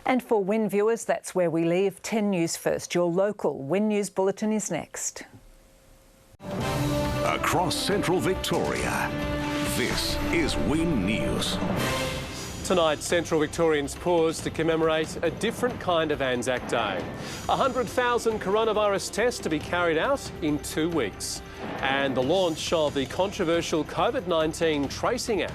And for Win viewers, that's where we leave 10 News First. Your local Win News Bulletin is next. Across central Victoria, this is Win News. Tonight, Central Victorians pause to commemorate a different kind of Anzac Day. 100,000 coronavirus tests to be carried out in 2 weeks. And the launch of the controversial COVID-19 tracing app.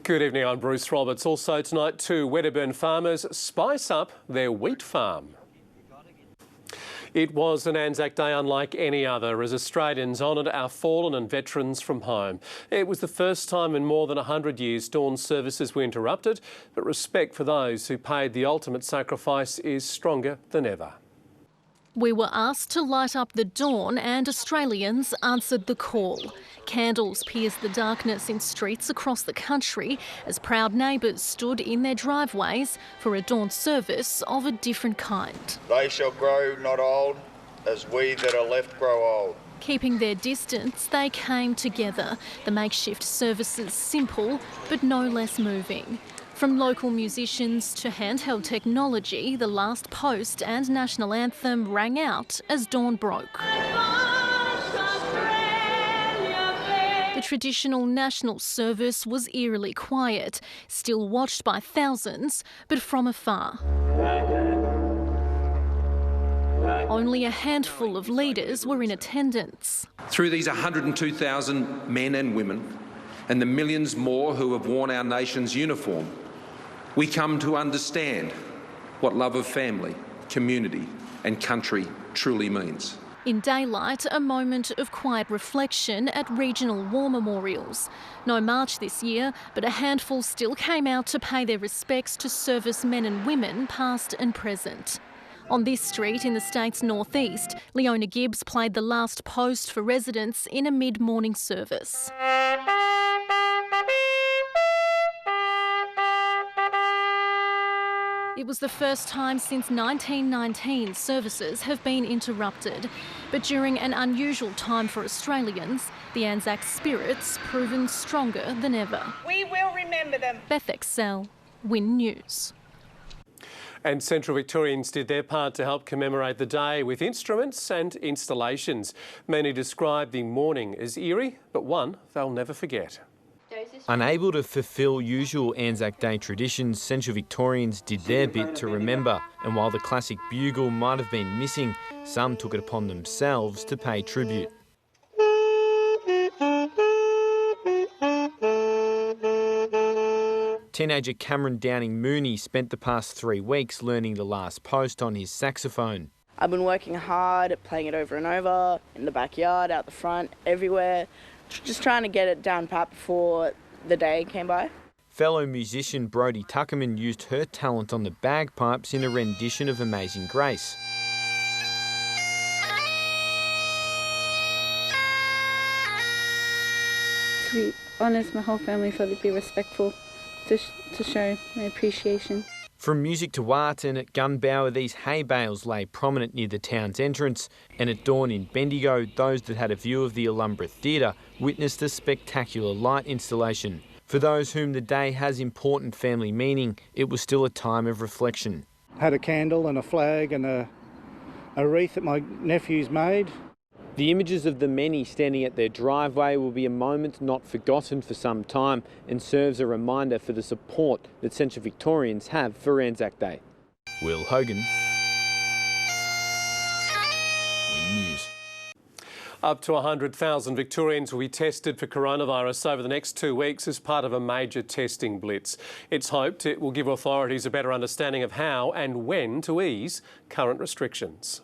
Good evening, I'm Bruce Roberts. Also tonight, 2 Wedderburn farmers spice up their wheat farm. It was an Anzac Day unlike any other as Australians honoured our fallen and veterans from home. It was the first time in more than 100 years dawn services were interrupted, but respect for those who paid the ultimate sacrifice is stronger than ever. We were asked to light up the dawn and Australians answered the call. Candles pierced the darkness in streets across the country as proud neighbours stood in their driveways for a dawn service of a different kind. They shall grow not old, as we that are left grow old. Keeping their distance, they came together. The makeshift services simple, but no less moving. From local musicians to handheld technology, the last post and national anthem rang out as dawn broke. The traditional national service was eerily quiet, still watched by thousands, but from afar. Only a handful of leaders were in attendance. Through these 102,000 men and women, and the millions more who have worn our nation's uniform, we come to understand what love of family, community and country truly means. In daylight, a moment of quiet reflection at regional war memorials. No march this year, but a handful still came out to pay their respects to servicemen and women, past and present. On this street in the state's northeast, Leona Gibbs played the last post for residents in a mid-morning service. It was the first time since 1919 services have been interrupted. But during an unusual time for Australians, the Anzac spirit's proven stronger than ever. We will remember them. Beth Excel, Win News. And Central Victorians did their part to help commemorate the day with instruments and installations. Many describe the morning as eerie, but one they'll never forget. Unable to fulfil usual Anzac Day traditions, Central Victorians did their bit to remember, and while the classic bugle might have been missing, some took it upon themselves to pay tribute. Teenager Cameron Downing-Mooney spent the past 3 weeks learning the last post on his saxophone. I've been working hard, playing it over and over, in the backyard, out the front, everywhere. Just trying to get it down pat before the day came by. Fellow musician Brodie Tuckerman used her talent on the bagpipes in a rendition of Amazing Grace. To be honest, my whole family thought it'd be respectful to show my appreciation. From music to art, and at Gunbower, these hay bales lay prominent near the town's entrance, and at dawn in Bendigo, those that had a view of the Alumbra Theatre witnessed a spectacular light installation. For those whom the day has important family meaning, it was still a time of reflection. Had a candle and a flag and a wreath that my nephews made. The images of the many standing at their driveway will be a moment not forgotten for some time and serves a reminder for the support that Central Victorians have for Anzac Day. Will Hogan, Win News. Up to 100,000 Victorians will be tested for coronavirus over the next 2 weeks as part of a major testing blitz. It's hoped it will give authorities a better understanding of how and when to ease current restrictions.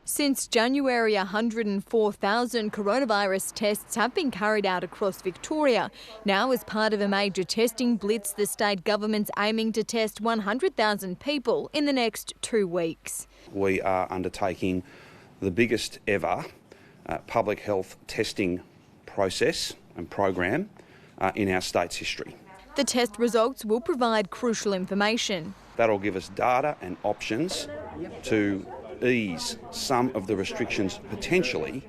Since January, 104,000 coronavirus tests have been carried out across Victoria. Now, as part of a major testing blitz, the state government's aiming to test 100,000 people in the next 2 weeks. We are undertaking the biggest ever public health testing process and program in our state's history. The test results will provide crucial information. That'll give us data and options to ease some of the restrictions potentially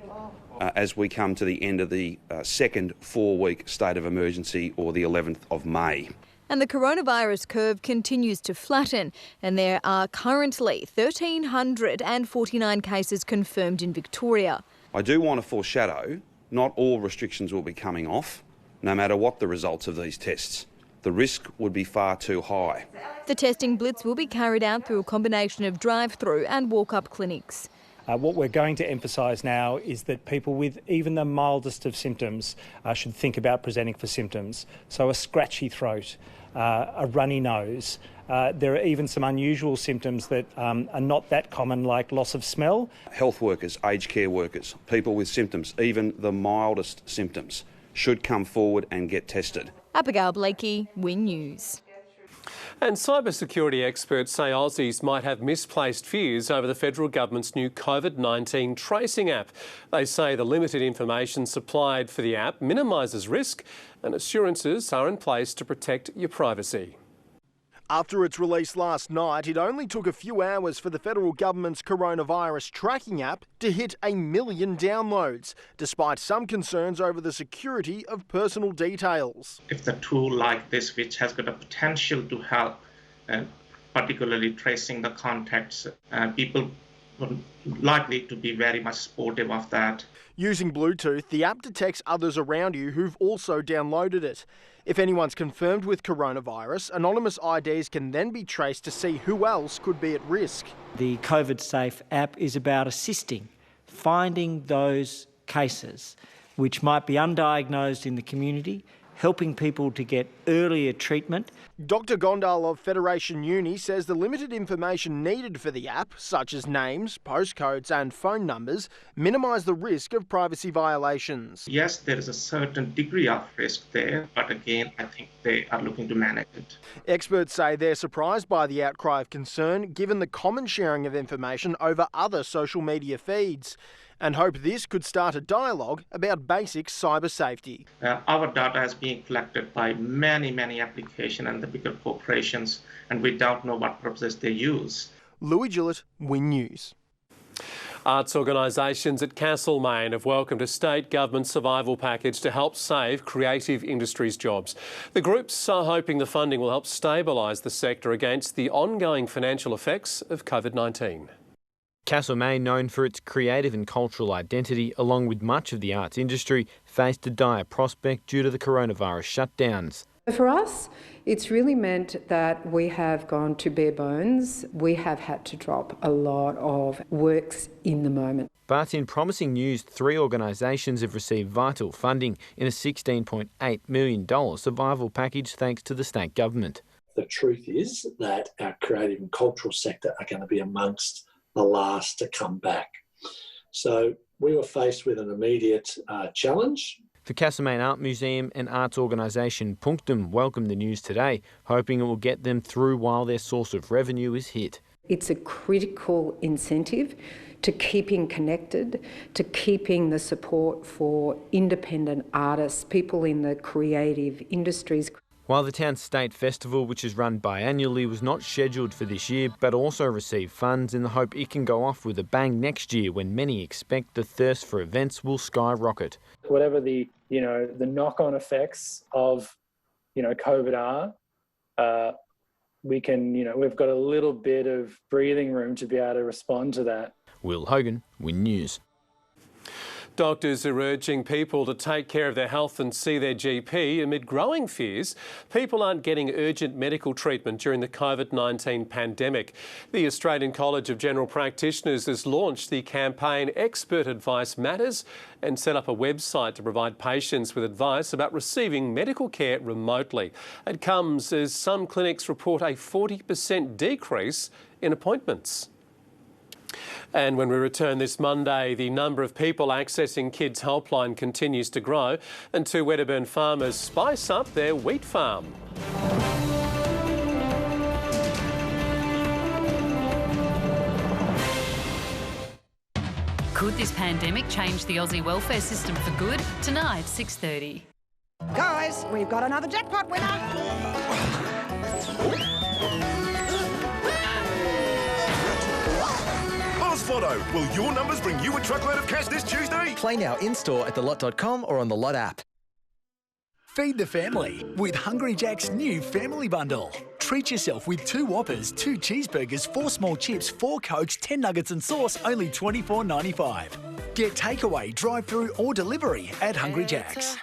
as we come to the end of the second 4-week state of emergency, or the 11th of May. And the coronavirus curve continues to flatten, and there are currently 1,349 cases confirmed in Victoria. I do want to foreshadow, not all restrictions will be coming off, no matter what the results of these tests. The risk would be far too high. The testing blitz will be carried out through a combination of drive-through and walk-up clinics. What we're going to emphasise now is that people with even the mildest of symptoms should think about presenting for symptoms. So a scratchy throat, a runny nose. There are even some unusual symptoms that are not that common, like loss of smell. Health workers, aged care workers, people with symptoms, even the mildest symptoms, should come forward and get tested. Abigail Blakey, Win News. And cybersecurity experts say Aussies might have misplaced fears over the federal government's new COVID-19 tracing app. They say the limited information supplied for the app minimises risk, and assurances are in place to protect your privacy. After its release last night, it only took a few hours for the federal government's coronavirus tracking app to hit 1 million downloads, despite some concerns over the security of personal details. If the tool like this, which has got a potential to help, particularly tracing the contacts, people are likely to be very much supportive of that. Using Bluetooth, the app detects others around you who've also downloaded it. If anyone's confirmed with coronavirus, anonymous IDs can then be traced to see who else could be at risk. The COVID Safe app is about assisting, finding those cases which might be undiagnosed in the community, helping people to get earlier treatment. Dr Gondal of Federation Uni says the limited information needed for the app, such as names, postcodes and phone numbers, minimise the risk of privacy violations. Yes, there is a certain degree of risk there, but again, I think they are looking to manage it. Experts say they're surprised by the outcry of concern, given the common sharing of information over other social media feeds, and hope this could start a dialogue about basic cyber safety. Our data is being collected by many applications and the bigger corporations, and we don't know what purposes they use. Louis Gillett, Win News. Arts organisations at Castlemaine have welcomed a state government survival package to help save creative industries jobs. The groups are hoping the funding will help stabilise the sector against the ongoing financial effects of COVID-19. Castlemaine, known for its creative and cultural identity, along with much of the arts industry, faced a dire prospect due to the coronavirus shutdowns. For us, it's really meant that we have gone to bare bones. We have had to drop a lot of works in the moment. But in promising news, 3 organisations have received vital funding in a $16.8 million survival package thanks to the state government. The truth is that our creative and cultural sector are going to be amongst the last to come back. So we were faced with an immediate challenge. The Castlemaine Art Museum and arts organisation Punctum welcomed the news today, hoping it will get them through while their source of revenue is hit. It's a critical incentive to keeping connected, to keeping the support for independent artists, people in the creative industries. While the town's state festival, which is run biannually, was not scheduled for this year, but also received funds in the hope it can go off with a bang next year when many expect the thirst for events will skyrocket. Whatever the knock-on effects of, COVID are, we've got a little bit of breathing room to be able to respond to that. Will Hogan, Win News. Doctors are urging people to take care of their health and see their GP amid growing fears people aren't getting urgent medical treatment during the COVID-19 pandemic. The Australian College of General Practitioners has launched the campaign Expert Advice Matters and set up a website to provide patients with advice about receiving medical care remotely. It comes as some clinics report a 40% decrease in appointments. And when we return this Monday, the number of people accessing Kids Helpline continues to grow, and 2 Wedderburn farmers spice up their wheat farm. Could this pandemic change the Aussie welfare system for good? Tonight, 6:30. Guys, we've got another jackpot winner. Ozlotto. Will your numbers bring you a truckload of cash this Tuesday? Play now in-store at thelot.com or on the Lot app. Feed the family with Hungry Jack's new family bundle. Treat yourself with 2 Whoppers, 2 cheeseburgers, 4 small chips, 4 Cokes, 10 nuggets and sauce, only $24.95. Get takeaway, drive-through or delivery at Hungry Jack's.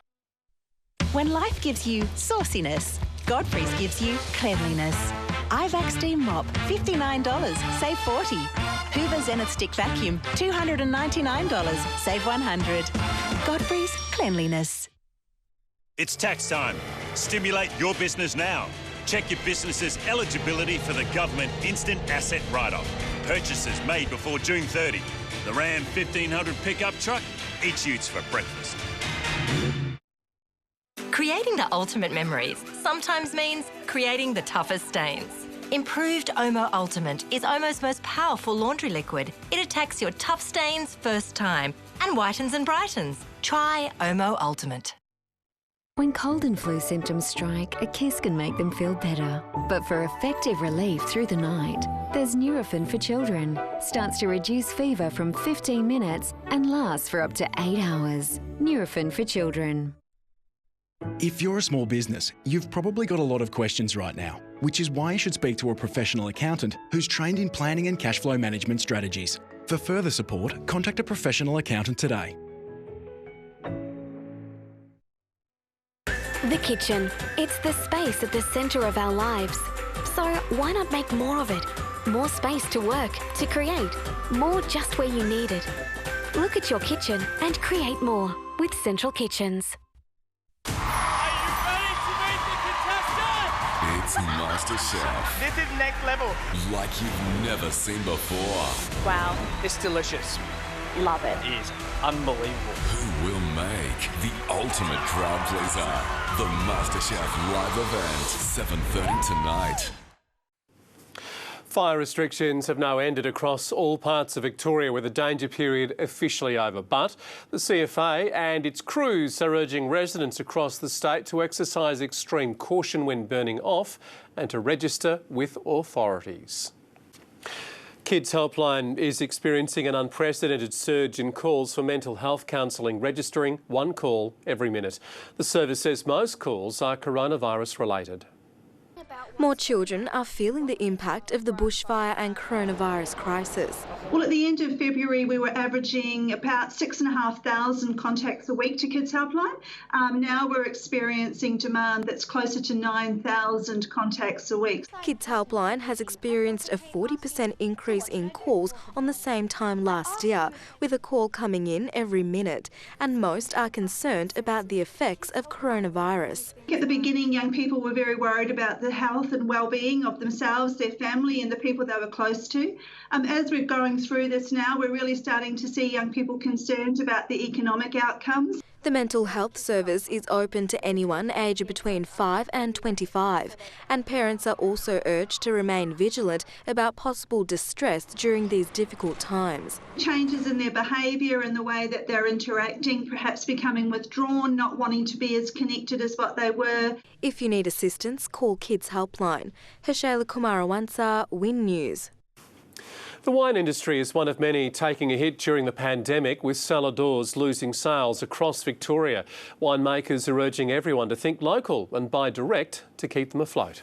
When life gives you sauciness, Godfrey's gives you cleanliness. Ivac Steam Mop, $59, save $40. Hoover Zenith Stick Vacuum, $299, save $100. Godfrey's Cleanliness. It's tax time. Stimulate your business now. Check your business's eligibility for the government instant asset write-off. Purchases made before June 30. The Ram 1500 pickup truck, eats utes for breakfast. Creating the ultimate memories sometimes means creating the toughest stains. Improved Omo Ultimate is Omo's most powerful laundry liquid. It attacks your tough stains first time and whitens and brightens. Try Omo Ultimate. When cold and flu symptoms strike, a kiss can make them feel better. But for effective relief through the night, there's Nurofen for children. Starts to reduce fever from 15 minutes and lasts for up to 8 hours. Nurofen for children. If you're a small business, you've probably got a lot of questions right now, which is why you should speak to a professional accountant who's trained in planning and cash flow management strategies. For further support, contact a professional accountant today. The kitchen. It's the space at the centre of our lives. So why not make more of it? More space to work, to create, more just where you need it. Look at your kitchen and create more with Central Kitchens. It's MasterChef. This is next level. Like you've never seen before. Wow. It's delicious. Love it. It is unbelievable. Who will make the ultimate crowd pleaser? The MasterChef live event, 7:30 tonight. Fire restrictions have now ended across all parts of Victoria with the danger period officially over. But the CFA and its crews are urging residents across the state to exercise extreme caution when burning off and to register with authorities. Kids Helpline is experiencing an unprecedented surge in calls for mental health counselling, registering 1 call every minute. The service says most calls are coronavirus related. More children are feeling the impact of the bushfire and coronavirus crisis. Well, at the end of February, we were averaging about 6,500 contacts a week to Kids Helpline. Now we're experiencing demand that's closer to 9,000 contacts a week. Kids Helpline has experienced a 40% increase in calls on the same time last year, with a call coming in every minute. And most are concerned about the effects of coronavirus. At the beginning, young people were very worried about the health and well-being of themselves, their family and the people they were close to. As we're going through this now, we're really starting to see young people concerned about the economic outcomes. The mental health service is open to anyone aged between 5 and 25, and parents are also urged to remain vigilant about possible distress during these difficult times. Changes in their behaviour and the way that they're interacting, perhaps becoming withdrawn, not wanting to be as connected as what they were. If you need assistance, call Kids Helpline. Hershayla Kumarawansa, Win News. The wine industry is one of many taking a hit during the pandemic, with cellar doors losing sales across Victoria. Winemakers are urging everyone to think local and buy direct to keep them afloat.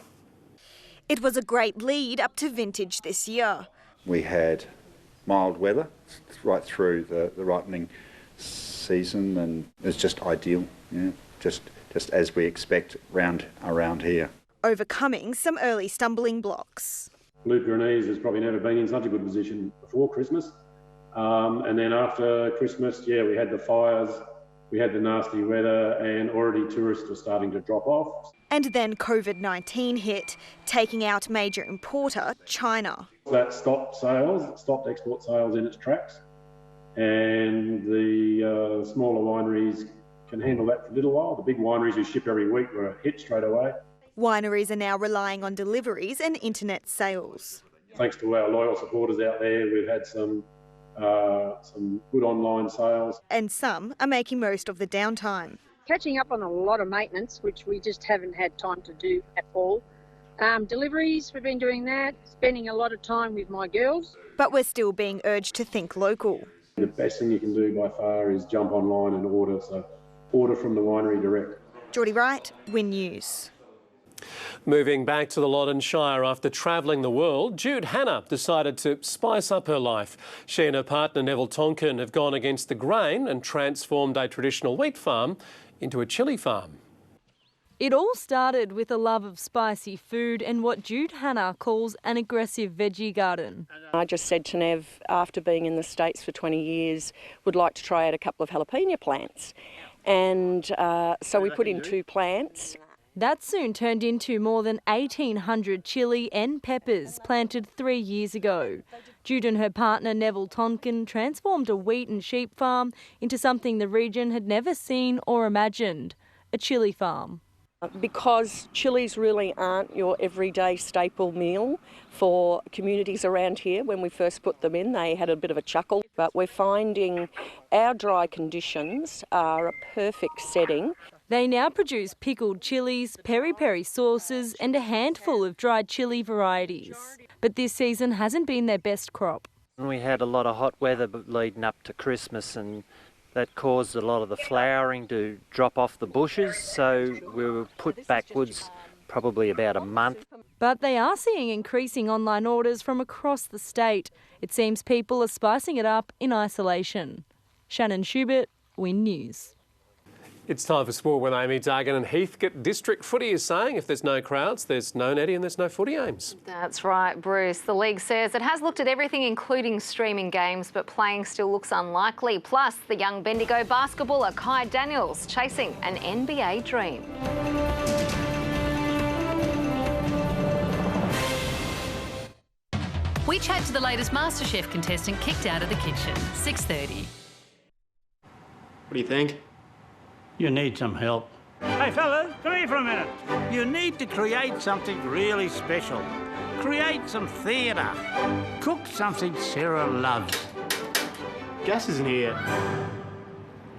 It was a great lead up to vintage this year. We had mild weather right through the ripening season, and it's just ideal, just as we expect around here. Overcoming some early stumbling blocks. Luke Grenese has probably never been in such a good position before Christmas. And then after Christmas, we had the fires, we had the nasty weather, and already tourists were starting to drop off. And then COVID-19 hit, taking out major importer China. That stopped sales, stopped export sales in its tracks, and the smaller wineries can handle that for a little while. The big wineries who ship every week were hit straight away. Wineries are now relying on deliveries and internet sales. Thanks to our loyal supporters out there, we've had some good online sales. And some are making most of the downtime. Catching up on a lot of maintenance, which we just haven't had time to do at all. Deliveries, we've been doing that, spending a lot of time with my girls. But we're still being urged to think local. The best thing you can do by far is jump online and order, so order from the winery direct. Geordie Wright, Win News. Moving back to the Loddon Shire after travelling the world, Jude Hannah decided to spice up her life. She and her partner Neville Tonkin have gone against the grain and transformed a traditional wheat farm into a chilli farm. It all started with a love of spicy food and what Jude Hannah calls an aggressive veggie garden. I just said to Nev, after being in the States for 20 years, would like to try out a couple of jalapeno plants. And so we put in 2 plants. That soon turned into more than 1,800 chilli and peppers planted 3 years ago. Jude and her partner Neville Tonkin transformed a wheat and sheep farm into something the region had never seen or imagined, a chilli farm. Because chillies really aren't your everyday staple meal for communities around here. When we first put them in, they had a bit of a chuckle, but we're finding our dry conditions are a perfect setting. They now produce pickled chillies, peri-peri sauces and a handful of dried chilli varieties. But this season hasn't been their best crop. We had a lot of hot weather leading up to Christmas, and that caused a lot of the flowering to drop off the bushes, so we were put backwards probably about a month. But they are seeing increasing online orders from across the state. It seems people are spicing it up in isolation. Shannon Schubert, Win News. It's time for sport with Amy Duggan, and Heathcote District Footy is saying if there's no crowds, there's no netty and there's no footy aims. That's right, Bruce. The league says it has looked at everything, including streaming games, but playing still looks unlikely. Plus, the young Bendigo basketballer Kai Daniels chasing an NBA dream. We chat to the latest MasterChef contestant kicked out of the kitchen, 6:30. What do you think? You need some help. Hey fellas, come here for a minute. You need to create something really special. Create some theatre. Cook something Sarah loves. Gas isn't here.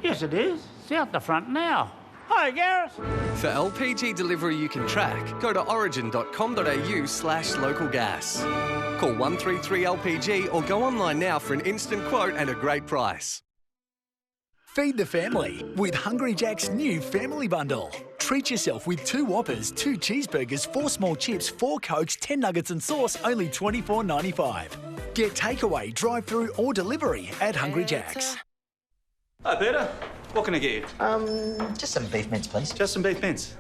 Yes it is. It's out the front now. Hi Gareth. For LPG delivery you can track, go to origin.com.au/localgas. Call 133LPG or go online now for an instant quote and a great price. Feed the family with Hungry Jack's new family bundle. Treat yourself with 2 Whoppers, 2 cheeseburgers, 4 small chips, 4 Cokes, 10 nuggets and sauce, only $24.95. Get takeaway, drive-through or delivery at Hungry Jack's. Hi Peter, what can I get you? Just some beef mince, please. Just some beef mince.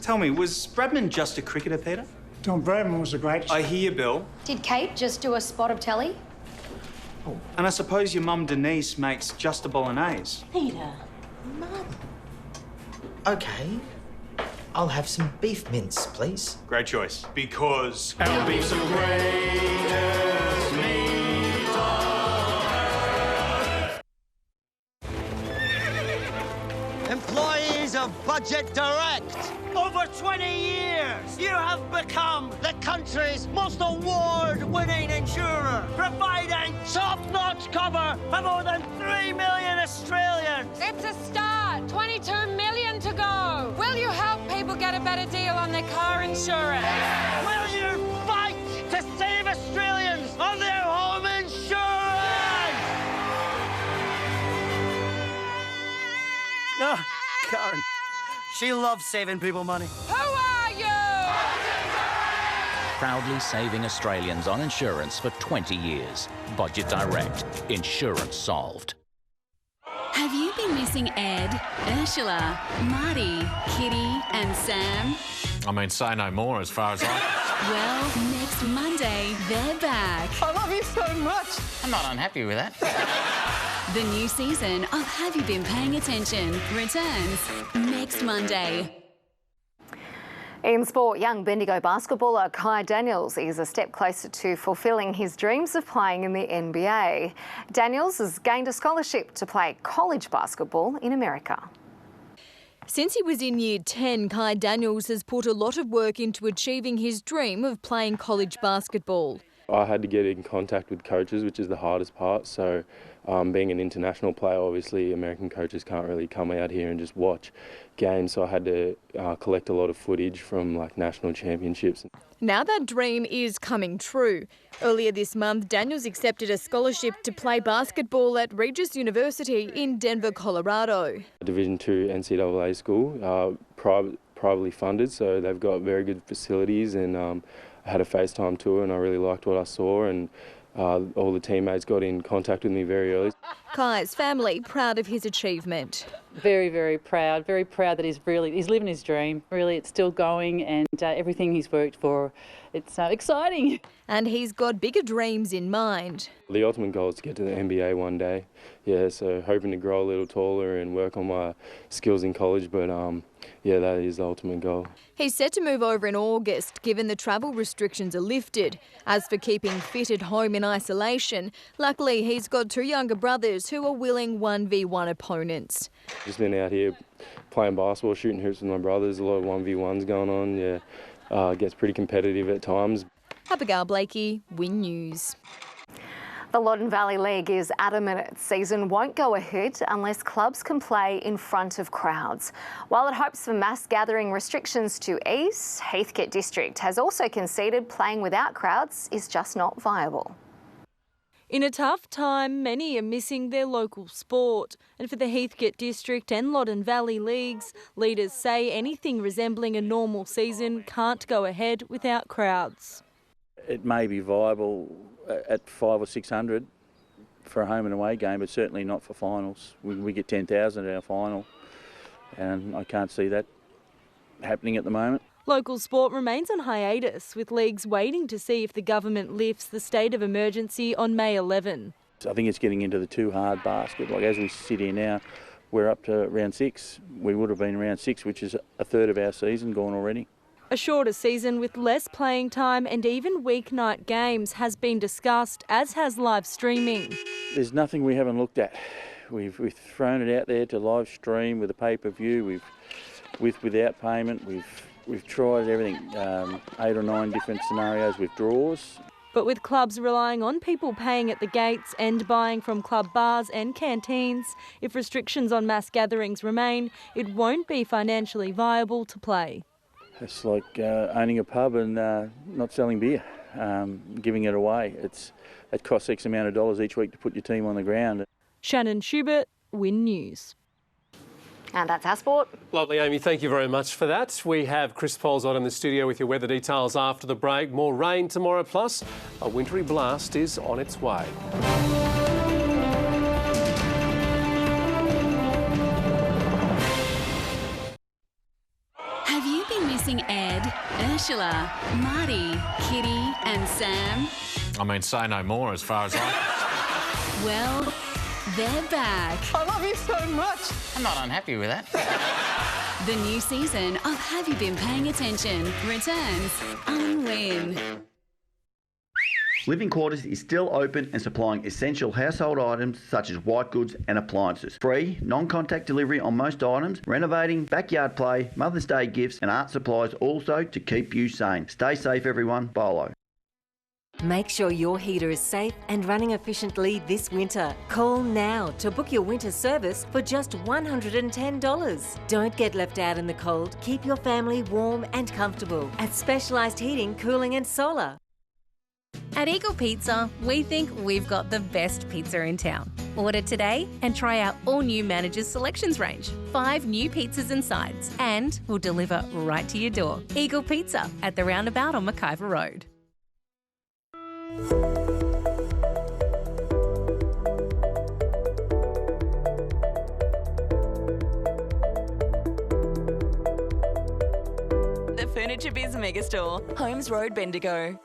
Tell me, was Bradman just a cricketer, Peter? Don Bradman was the greatest. I hear, Bill. Did Kate just do a spot of telly? And I suppose your mum Denise makes just a bolognese. Peter, Mum. OK. I'll have some beef mince, please. Great choice. Because our beef's the greatest meat on earth. Employees of Budget Direct. Over 20 years, you have become the country's most award-winning insurer, providing top-notch cover for more than 3 million Australians. It's a start. 22 million to go. Will you help people get a better deal on their car insurance? Will you fight to save Australians on their home insurance? No, Karen. She loves saving people money. Who are you? Proudly saving Australians on insurance for 20 years. Budget Direct. Insurance solved. Have you been missing Ed, Ursula, Marty, Kitty and Sam? I mean, say no more as far as I... Well, next Monday, they're back. I love you so much. I'm not unhappy with that. The new season of Have You Been Paying Attention returns next Monday. In sport, young Bendigo basketballer Kai Daniels is a step closer to fulfilling his dreams of playing in the NBA. Daniels has gained a scholarship to play college basketball in America. Since he was in Year 10, Kai Daniels has put a lot of work into achieving his dream of playing college basketball. I had to get in contact with coaches, which is the hardest part, so Being an international player, obviously American coaches can't really come out here and just watch games, so I had to collect a lot of footage from like national championships. Now that dream is coming true. Earlier this month, Daniels accepted a scholarship to play basketball at Regis University in Denver, Colorado. Division II NCAA school, privately funded, so they've got very good facilities, and I had a FaceTime tour and I really liked what I saw, and all the teammates got in contact with me very early. Kai's family proud of his achievement. Very, very proud that he's living his dream. Really, it's still going, and everything he's worked for, it's exciting. And he's got bigger dreams in mind. The ultimate goal is to get to the NBA one day. Yeah, so hoping to grow a little taller and work on my skills in college, but yeah, that is the ultimate goal. He's set to move over in August, given the travel restrictions are lifted. As for keeping fit at home in isolation, luckily he's got two younger brothers who are willing 1v1 opponents. Just been out here playing basketball, shooting hoops with my brothers, a lot of 1v1s going on, yeah. It gets pretty competitive at times. Abigail Blakey, Win News. The Loddon Valley League is adamant its season won't go ahead unless clubs can play in front of crowds. While it hopes for mass gathering restrictions to ease, Heathcote District has also conceded playing without crowds is just not viable. In a tough time, many are missing their local sport. And for the Heathcote District and Loddon Valley Leagues, leaders say anything resembling a normal season can't go ahead without crowds. It may be viable at 500 or 600 for a home and away game, but certainly not for finals. We get 10,000 at our final, and I can't see that happening at the moment. Local sport remains on hiatus, with leagues waiting to see if the government lifts the state of emergency on May 11. I think it's getting into the too hard basket. Like as we sit here now, we're up to round 6. We would have been round 6, which is a third of our season gone already. A shorter season with less playing time and even weeknight games has been discussed, as has live streaming. There's nothing we haven't looked at. We've thrown it out there to live stream with a pay-per-view, without payment. We've tried everything, 8 or 9 different scenarios with draws. But with clubs relying on people paying at the gates and buying from club bars and canteens, if restrictions on mass gatherings remain, it won't be financially viable to play. It's like owning a pub and not selling beer, giving it away. It costs X amount of dollars each week to put your team on the ground. Shannon Schubert, Win News. And that's our sport. Lovely, Amy. Thank you very much for that. We have Chris Polzot in the studio with your weather details after the break. More rain tomorrow, plus a wintry blast is on its way. Have you been missing Ed, Ursula, Marty, Kitty and Sam? I mean, say no more as far as I... Well, they're back. I love you so much. I'm not unhappy with that. The new season of Have You Been Paying Attention returns on Win. Living Quarters is still open and supplying essential household items such as white goods and appliances. Free, non-contact delivery on most items, renovating, backyard play, Mother's Day gifts and art supplies also to keep you sane. Stay safe everyone. Bolo. Make sure your heater is safe and running efficiently this winter. Call now to book your winter service for just $110. Don't get left out in the cold. Keep your family warm and comfortable at Specialised Heating, Cooling and Solar. At Eagle Pizza, we think we've got the best pizza in town. Order today and try our all-new Manager's Selections range. 5 new pizzas and sides, and we'll deliver right to your door. Eagle Pizza at the roundabout on McIver Road. The Furniture Biz Megastore, Holmes Road, Bendigo.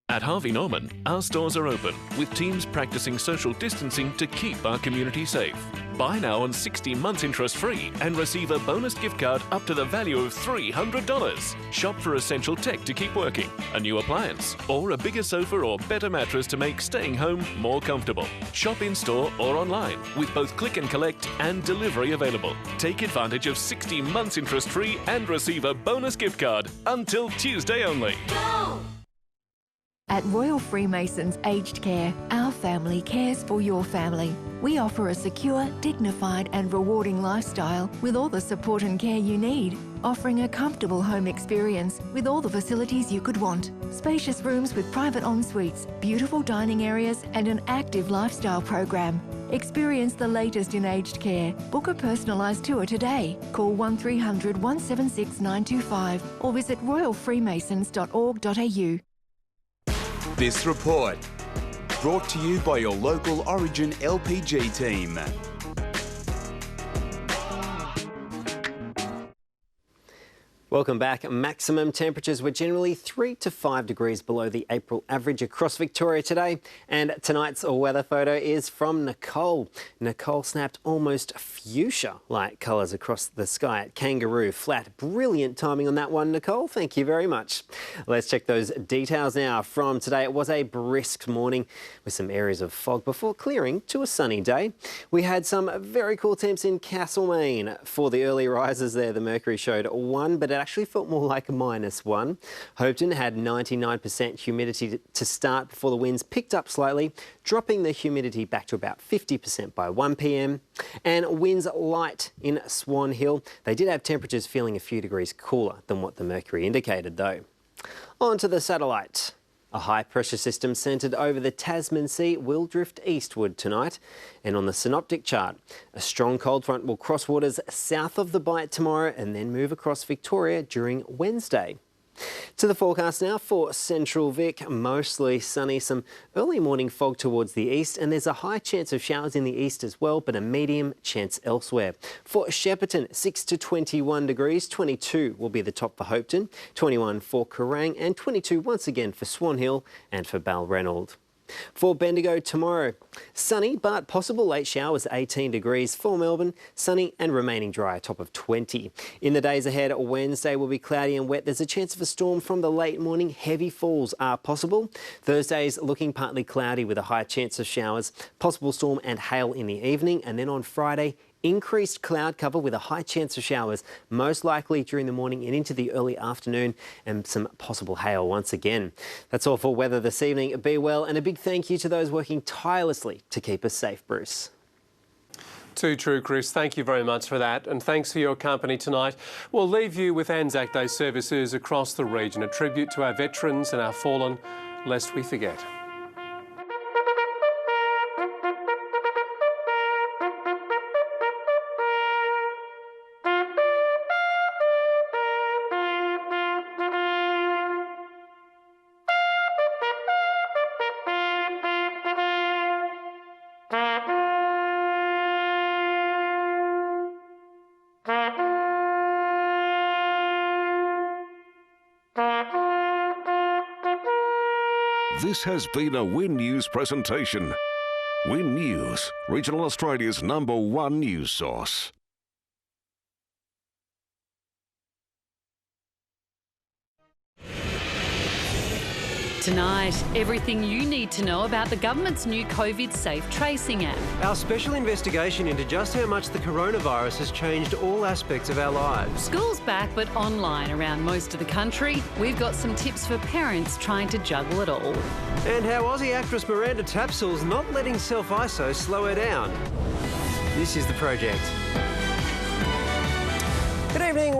At Harvey Norman, our stores are open, with teams practicing social distancing to keep our community safe. Buy now on 60 months interest-free and receive a bonus gift card up to the value of $300. Shop for essential tech to keep working, a new appliance, or a bigger sofa or better mattress to make staying home more comfortable. Shop in-store or online, with both click and collect and delivery available. Take advantage of 60 months interest-free and receive a bonus gift card until Tuesday only. Go! At Royal Freemasons Aged Care, our family cares for your family. We offer a secure, dignified and rewarding lifestyle with all the support and care you need, offering a comfortable home experience with all the facilities you could want. Spacious rooms with private en-suites, beautiful dining areas and an active lifestyle program. Experience the latest in aged care. Book a personalised tour today. Call 1300 176 925 or visit royalfreemasons.org.au. This report brought to you by your local Origin LPG team. Welcome back. Maximum temperatures were generally 3 to 5 degrees below the April average across Victoria today. And tonight's weather photo is from Nicole. Nicole snapped almost fuchsia-like colours across the sky at Kangaroo Flat. Brilliant timing on that one, Nicole. Thank you very much. Let's check those details now from today. It was a brisk morning with some areas of fog before clearing to a sunny day. We had some very cool temps in Castlemaine. For the early risers there, the mercury showed 1, but it actually felt more like -1. Hopetoun had 99% humidity to start before the winds picked up slightly, dropping the humidity back to about 50% by 1 p.m. And winds light in Swan Hill. They did have temperatures feeling a few degrees cooler than what the mercury indicated though. On to the satellite. A high-pressure system centred over the Tasman Sea will drift eastward tonight. And on the synoptic chart, a strong cold front will cross waters south of the Bight tomorrow and then move across Victoria during Wednesday. To the forecast now for Central Vic, mostly sunny, some early morning fog towards the east, and there's a high chance of showers in the east as well, but a medium chance elsewhere. For Shepparton, 6 to 21 degrees, 22 will be the top for Hopetoun, 21 for Kerrang and 22 once again for Swan Hill and for Balranald. For Bendigo tomorrow, sunny but possible late showers, 18 degrees. For Melbourne, sunny and remaining dry, a top of 20. In the days ahead, Wednesday will be cloudy and wet. There's a chance of a storm from the late morning. Heavy falls are possible. Thursday's looking partly cloudy with a high chance of showers, possible storm and hail in the evening. And then on Friday, increased cloud cover with a high chance of showers, most likely during the morning and into the early afternoon, and some possible hail once again. That's all for weather this evening. Be well, and a big thank you to those working tirelessly to keep us safe, Bruce. Too true, Chris. Thank you very much for that, and thanks for your company tonight. We'll leave you with Anzac Day services across the region, a tribute to our veterans and our fallen, lest we forget. This has been a Win News presentation. Win News, regional Australia's #1 news source. Tonight, everything you need to know about the government's new COVID safe tracing app. Our special investigation into just how much the coronavirus has changed all aspects of our lives. School's back but online around most of the country. We've got some tips for parents trying to juggle it all. And how Aussie actress Miranda Tapsell's not letting self-iso slow her down. This is The Project.